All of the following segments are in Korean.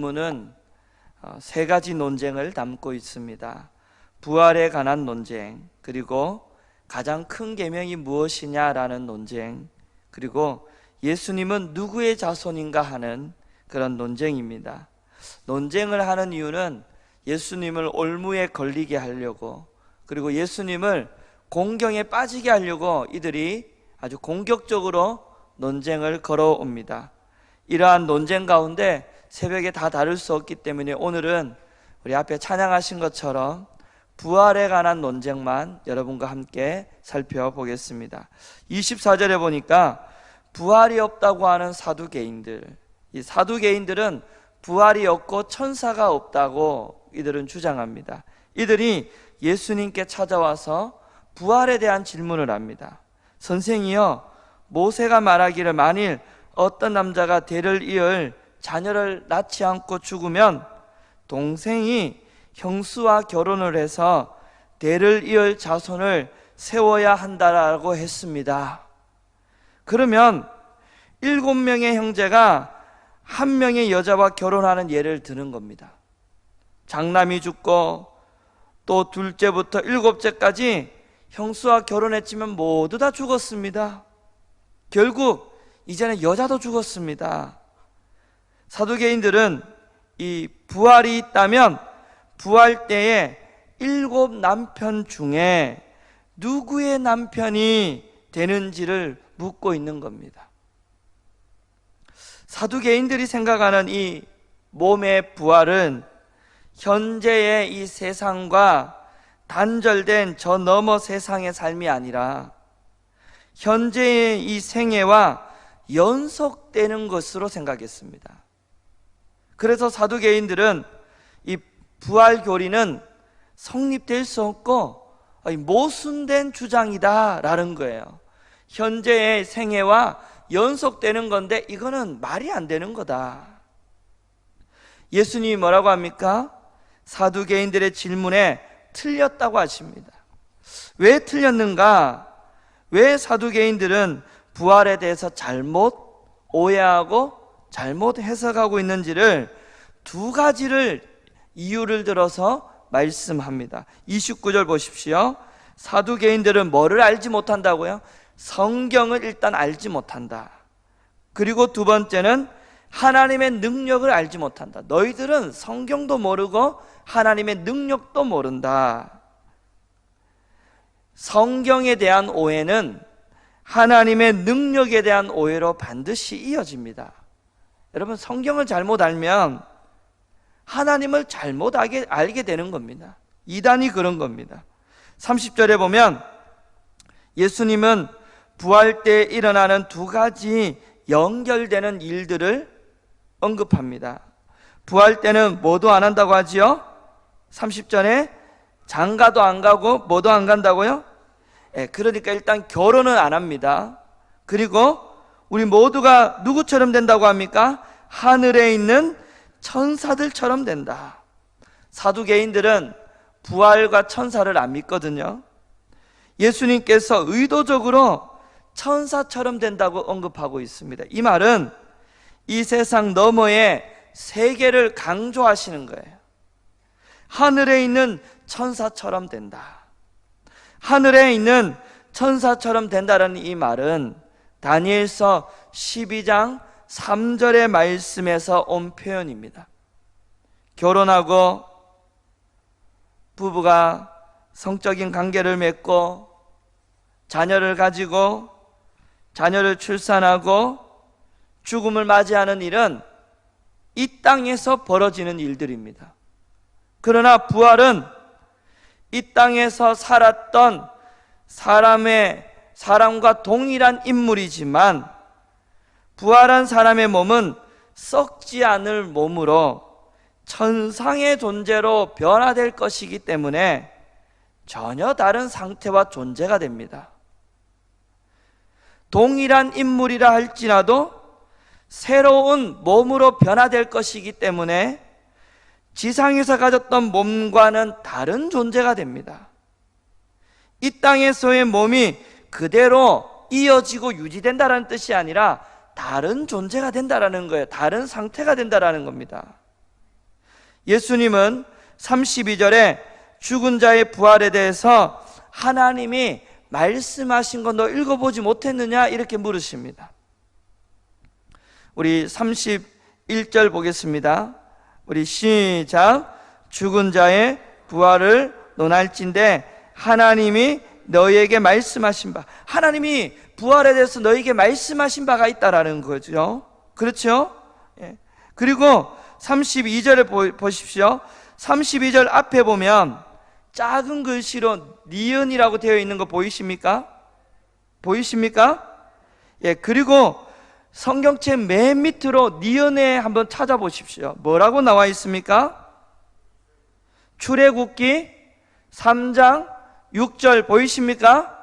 본문은 세 가지 논쟁을 담고 있습니다. 부활에 관한 논쟁, 그리고 가장 큰 계명이 무엇이냐라는 논쟁, 그리고 예수님은 누구의 자손인가 하는 그런 논쟁입니다. 논쟁을 하는 이유는 예수님을 올무에 걸리게 하려고, 그리고 예수님을 공경에 빠지게 하려고 이들이 아주 공격적으로 논쟁을 걸어옵니다. 이러한 논쟁 가운데 새벽에 다 다룰 수 없기 때문에 오늘은 우리 앞에 찬양하신 것처럼 부활에 관한 논쟁만 여러분과 함께 살펴보겠습니다. 24절에 보니까 부활이 없다고 하는 사두개인들, 이 사두개인들은 부활이 없고 천사가 없다고 이들은 주장합니다. 이들이 예수님께 찾아와서 부활에 대한 질문을 합니다. 선생이여, 모세가 말하기를 만일 어떤 남자가 대를 이을 자녀를 낳지 않고 죽으면 동생이 형수와 결혼을 해서 대를 이을 자손을 세워야 한다라고 했습니다. 그러면 7명의 형제가 한 명의 여자와 결혼하는 예를 드는 겁니다. 장남이 죽고 또 둘째부터 7째까지 형수와 결혼했지만 모두 다 죽었습니다. 결국 이제는 여자도 죽었습니다. 사두개인들은 이 부활이 있다면 부활 때에 7 남편 중에 누구의 남편이 되는지를 묻고 있는 겁니다. 사두개인들이 생각하는 이 몸의 부활은 현재의 이 세상과 단절된 저 너머 세상의 삶이 아니라 현재의 이 생애와 연속되는 것으로 생각했습니다. 그래서 사두개인들은 이 부활 교리는 성립될 수 없고 모순된 주장이다라는 거예요. 현재의 생애와 연속되는 건데 이거는 말이 안 되는 거다. 예수님이 뭐라고 합니까? 사두개인들의 질문에 틀렸다고 하십니다. 왜 틀렸는가? 왜 사두개인들은 부활에 대해서 잘못 오해하고 잘못 해석하고 있는지를 두 가지를 이유를 들어서 말씀합니다. 29절 보십시오. 사두개인들은 뭐를 알지 못한다고요? 성경을 일단 알지 못한다. 그리고 두 번째는 하나님의 능력을 알지 못한다. 너희들은 성경도 모르고 하나님의 능력도 모른다. 성경에 대한 오해는 하나님의 능력에 대한 오해로 반드시 이어집니다. 여러분, 성경을 잘못 알면 하나님을 잘못 알게 되는 겁니다. 이단이 그런 겁니다. 30절에 보면 예수님은 부활 때 일어나는 두 가지 연결되는 일들을 언급합니다. 부활 때는 뭐도 안 한다고 하지요? 30절에 장가도 안 가고 뭐도 안 간다고요? 그러니까 일단 결혼은 안 합니다. 그리고 우리 모두가 누구처럼 된다고 합니까? 하늘에 있는 천사들처럼 된다. 사두개인들은 부활과 천사를 안 믿거든요. 예수님께서 의도적으로 천사처럼 된다고 언급하고 있습니다. 이 말은 이 세상 너머의 세계를 강조하시는 거예요. 하늘에 있는 천사처럼 된다. 하늘에 있는 천사처럼 된다는 이 말은 다니엘서 12장 3절의 말씀에서 온 표현입니다. 결혼하고 부부가 성적인 관계를 맺고 자녀를 가지고 자녀를 출산하고 죽음을 맞이하는 일은 이 땅에서 벌어지는 일들입니다. 그러나 부활은 이 땅에서 살았던 사람과 동일한 인물이지만 부활한 사람의 몸은 썩지 않을 몸으로 천상의 존재로 변화될 것이기 때문에 전혀 다른 상태와 존재가 됩니다. 동일한 인물이라 할지라도 새로운 몸으로 변화될 것이기 때문에 지상에서 가졌던 몸과는 다른 존재가 됩니다. 이 땅에서의 몸이 그대로 이어지고 유지된다는 뜻이 아니라 다른 존재가 된다는 거예요. 다른 상태가 된다는 겁니다. 예수님은 32절에 죽은 자의 부활에 대해서 하나님이 말씀하신 거 너 읽어보지 못했느냐 이렇게 물으십니다. 우리 31절 보겠습니다. 우리 시작. 죽은 자의 부활을 논할진대 하나님이 너희에게 말씀하신 바, 하나님이 부활에 대해서 너희에게 말씀하신 바가 있다라는 거죠. 그렇죠? 예. 그리고 32절을 보십시오. 32절 앞에 보면 작은 글씨로 니은이라고 되어 있는 거 보이십니까? 보이십니까? 예. 그리고 성경책 맨 밑으로 니은에 한번 찾아보십시오. 뭐라고 나와 있습니까? 출애굽기 3장 6절 보이십니까?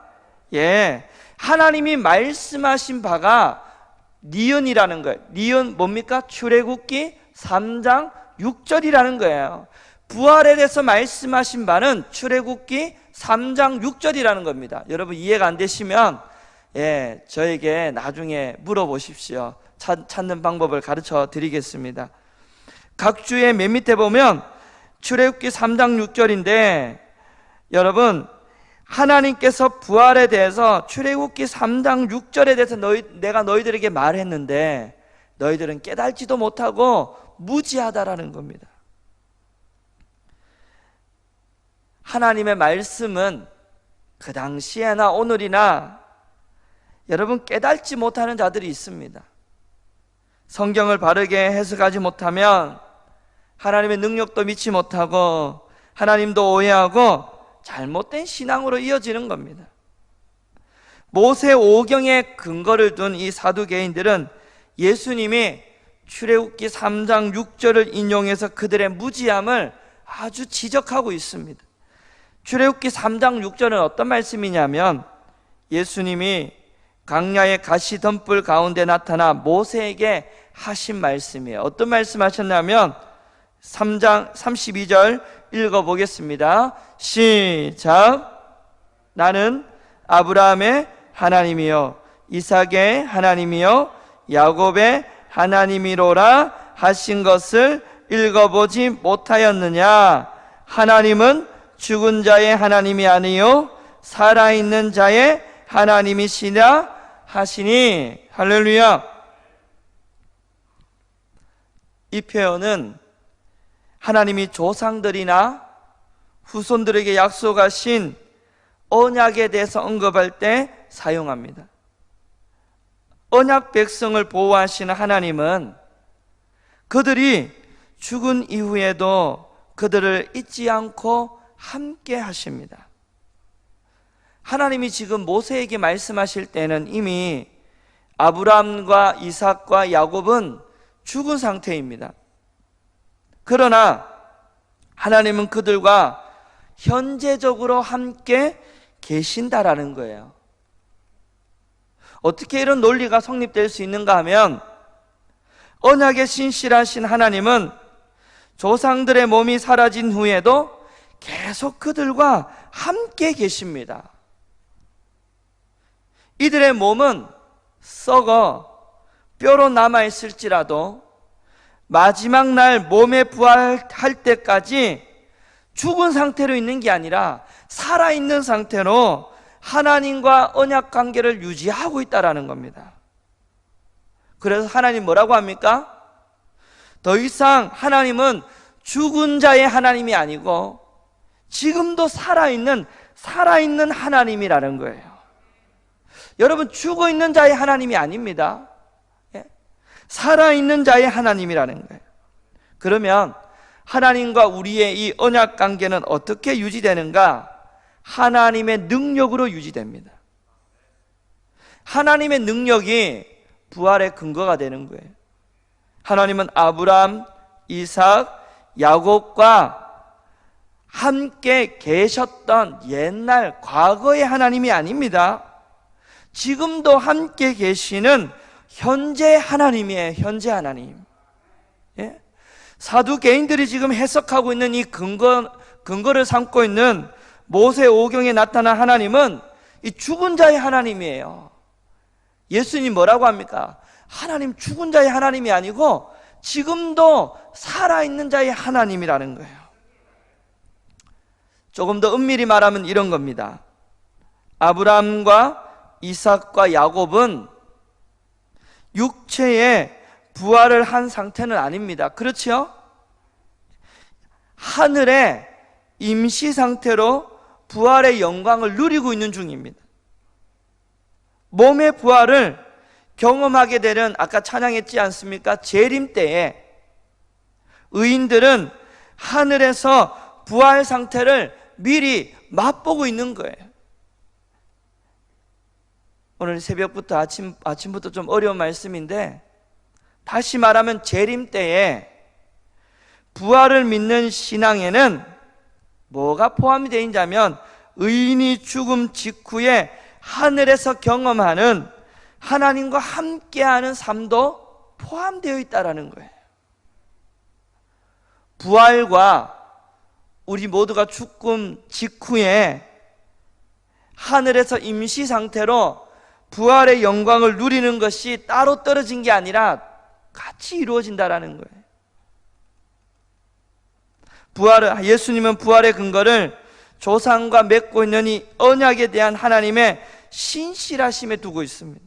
예. 하나님이 말씀하신 바가 니은이라는 거예요. 니은 뭡니까? 출애굽기 3장 6절이라는 거예요. 부활에 대해서 말씀하신 바는 출애굽기 3장 6절이라는 겁니다. 여러분 이해가 안 되시면 저에게 나중에 물어보십시오. 찾는 방법을 가르쳐 드리겠습니다. 각 주의 맨 밑에 보면 출애굽기 3장 6절인데 여러분 하나님께서 부활에 대해서 출애굽기 3장 6절에 대해서 내가 너희들에게 말했는데 너희들은 깨달지도 못하고 무지하다라는 겁니다. 하나님의 말씀은 그 당시에나 오늘이나 여러분 깨닫지 못하는 자들이 있습니다. 성경을 바르게 해석하지 못하면 하나님의 능력도 믿지 못하고 하나님도 오해하고 잘못된 신앙으로 이어지는 겁니다. 모세 오경에 근거를 둔 이 사두개인들은 예수님이 출애굽기 3장 6절을 인용해서 그들의 무지함을 아주 지적하고 있습니다. 출애굽기 3장 6절은 어떤 말씀이냐면 예수님이 광야의 가시덤불 가운데 나타나 모세에게 하신 말씀이에요. 어떤 말씀 하셨냐면 3장 32절 읽어보겠습니다. 시작. 나는 아브라함의 하나님이요 이삭의 하나님이요 야곱의 하나님이로라 하신 것을 읽어보지 못하였느냐? 하나님은 죽은 자의 하나님이 아니요 살아있는 자의 하나님이시라 하시니. 할렐루야. 이 표현은 하나님이 조상들이나 후손들에게 약속하신 언약에 대해서 언급할 때 사용합니다. 언약 백성을 보호하시는 하나님은 그들이 죽은 이후에도 그들을 잊지 않고 함께 하십니다. 하나님이 지금 모세에게 말씀하실 때는 이미 아브라함과 이삭과 야곱은 죽은 상태입니다. 그러나 하나님은 그들과 현재적으로 함께 계신다라는 거예요. 어떻게 이런 논리가 성립될 수 있는가 하면 언약의 신실하신 하나님은 조상들의 몸이 사라진 후에도 계속 그들과 함께 계십니다. 이들의 몸은 썩어 뼈로 남아있을지라도 마지막 날 몸에 부활할 때까지 죽은 상태로 있는 게 아니라 살아있는 상태로 하나님과 언약 관계를 유지하고 있다는 겁니다. 그래서 하나님 뭐라고 합니까? 더 이상 하나님은 죽은 자의 하나님이 아니고 지금도 살아있는 하나님이라는 거예요. 여러분 죽어있는 자의 하나님이 아닙니다. 살아있는 자의 하나님이라는 거예요. 그러면 하나님과 우리의 이 언약 관계는 어떻게 유지되는가? 하나님의 능력으로 유지됩니다. 하나님의 능력이 부활의 근거가 되는 거예요. 하나님은 아브라함, 이삭, 야곱과 함께 계셨던 옛날 과거의 하나님이 아닙니다. 지금도 함께 계시는 현재 하나님이에요. 현재 하나님. 예? 사두개인들이 지금 해석하고 있는 이 근거를 삼고 있는 모세 오경에 나타난 하나님은 이 죽은 자의 하나님이에요. 예수님 뭐라고 합니까? 하나님 죽은 자의 하나님이 아니고 지금도 살아있는 자의 하나님이라는 거예요. 조금 더 은밀히 말하면 이런 겁니다. 아브라함과 이삭과 야곱은 육체의 부활을 한 상태는 아닙니다. 그렇죠? 하늘의 임시 상태로 부활의 영광을 누리고 있는 중입니다. 몸의 부활을 경험하게 되는, 아까 찬양했지 않습니까? 재림 때에 의인들은 하늘에서 부활 상태를 미리 맛보고 있는 거예요. 오늘 새벽부터 아침부터 좀 어려운 말씀인데, 다시 말하면 재림 때에 부활을 믿는 신앙에는 뭐가 포함이 되어 있냐면, 의인이 죽음 직후에 하늘에서 경험하는 하나님과 함께하는 삶도 포함되어 있다는 거예요. 부활과 우리 모두가 죽음 직후에 하늘에서 임시 상태로 부활의 영광을 누리는 것이 따로 떨어진 게 아니라 같이 이루어진다는 거예요. 예수님은 부활의 근거를 조상과 맺고 있는 이 언약에 대한 하나님의 신실하심에 두고 있습니다.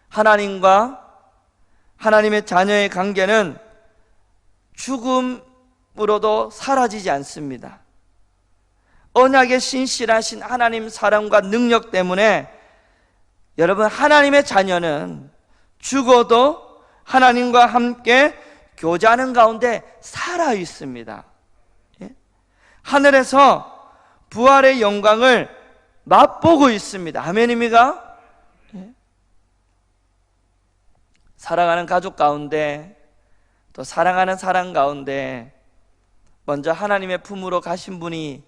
하나님과 하나님의 자녀의 관계는 죽음으로도 사라지지 않습니다. 언약의 신실하신 하나님 사랑과 능력 때문에 여러분, 하나님의 자녀는 죽어도 하나님과 함께 교제하는 가운데 살아 있습니다. 하늘에서 부활의 영광을 맛보고 있습니다. 아멘입니까? 사랑하는 가족 가운데, 또 사랑하는 사람 가운데 먼저 하나님의 품으로 가신 분이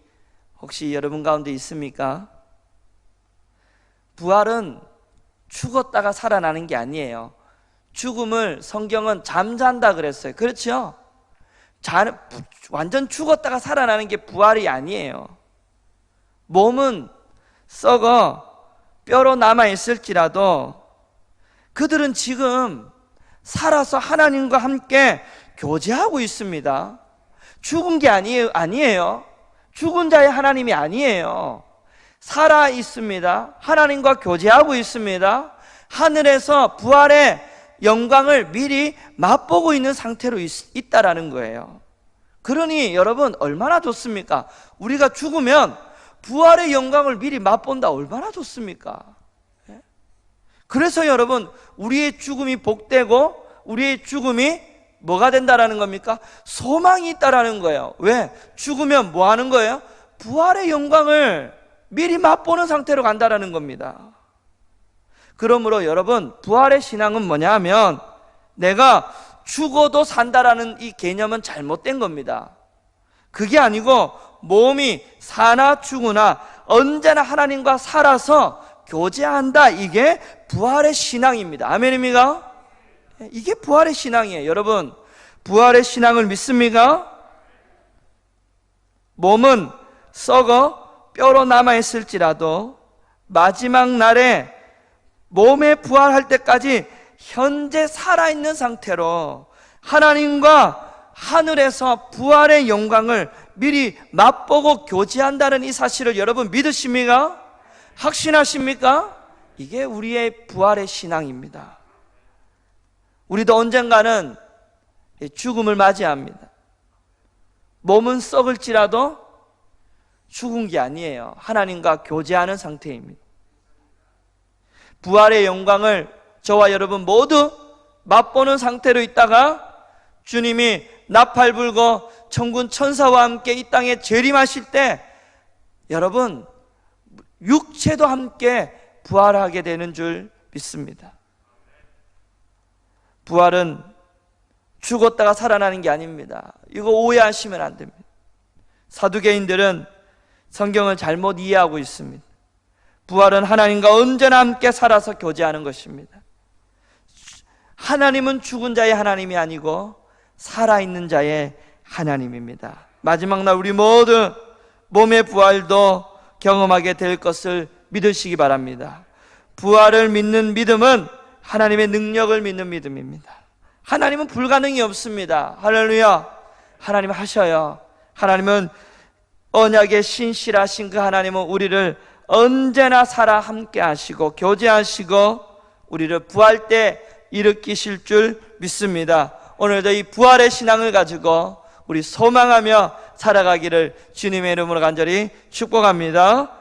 혹시 여러분 가운데 있습니까? 부활은 죽었다가 살아나는 게 아니에요. 죽음을 성경은 잠잔다 그랬어요. 그렇죠? 완전 죽었다가 살아나는 게 부활이 아니에요. 몸은 썩어 뼈로 남아있을지라도 그들은 지금 살아서 하나님과 함께 교제하고 있습니다. 죽은 게 아니에요. 죽은 자의 하나님이 아니에요. 살아 있습니다. 하나님과 교제하고 있습니다. 하늘에서 부활의 영광을 미리 맛보고 있는 상태로 있다라는 거예요. 그러니 여러분, 얼마나 좋습니까? 우리가 죽으면 부활의 영광을 미리 맛본다. 얼마나 좋습니까? 그래서 여러분, 우리의 죽음이 복되고 우리의 죽음이 뭐가 된다라는 겁니까? 소망이 있다라는 거예요. 왜? 죽으면 뭐 하는 거예요? 부활의 영광을 미리 맛보는 상태로 간다라는 겁니다. 그러므로 여러분, 부활의 신앙은 뭐냐 하면, 내가 죽어도 산다라는 이 개념은 잘못된 겁니다. 그게 아니고 몸이 사나 죽으나 언제나 하나님과 살아서 교제한다. 이게 부활의 신앙입니다. 아멘입니까? 이게 부활의 신앙이에요. 여러분, 부활의 신앙을 믿습니까? 몸은 썩어 뼈로 남아있을지라도 마지막 날에 몸에 부활할 때까지 현재 살아있는 상태로 하나님과 하늘에서 부활의 영광을 미리 맛보고 교제한다는 이 사실을 여러분 믿으십니까? 확신하십니까? 이게 우리의 부활의 신앙입니다. 우리도 언젠가는 죽음을 맞이합니다. 몸은 썩을지라도 죽은 게 아니에요. 하나님과 교제하는 상태입니다. 부활의 영광을 저와 여러분 모두 맛보는 상태로 있다가 주님이 나팔 불고 천군 천사와 함께 이 땅에 재림하실 때 여러분, 육체도 함께 부활하게 되는 줄 믿습니다. 부활은 죽었다가 살아나는 게 아닙니다. 이거 오해하시면 안 됩니다. 사두개인들은 성경을 잘못 이해하고 있습니다. 부활은 하나님과 언제나 함께 살아서 교제하는 것입니다. 하나님은 죽은 자의 하나님이 아니고 살아있는 자의 하나님입니다. 마지막 날 우리 모두 몸의 부활도 경험하게 될 것을 믿으시기 바랍니다. 부활을 믿는 믿음은 하나님의 능력을 믿는 믿음입니다. 하나님은 불가능이 없습니다. 할렐루야. 하나님 하셔요. 하나님은 언약의 신실하신 그 하나님은 우리를 언제나 살아 함께 하시고 교제하시고 우리를 부활 때 일으키실 줄 믿습니다. 오늘도 이 부활의 신앙을 가지고 우리 소망하며 살아가기를 주님의 이름으로 간절히 축복합니다.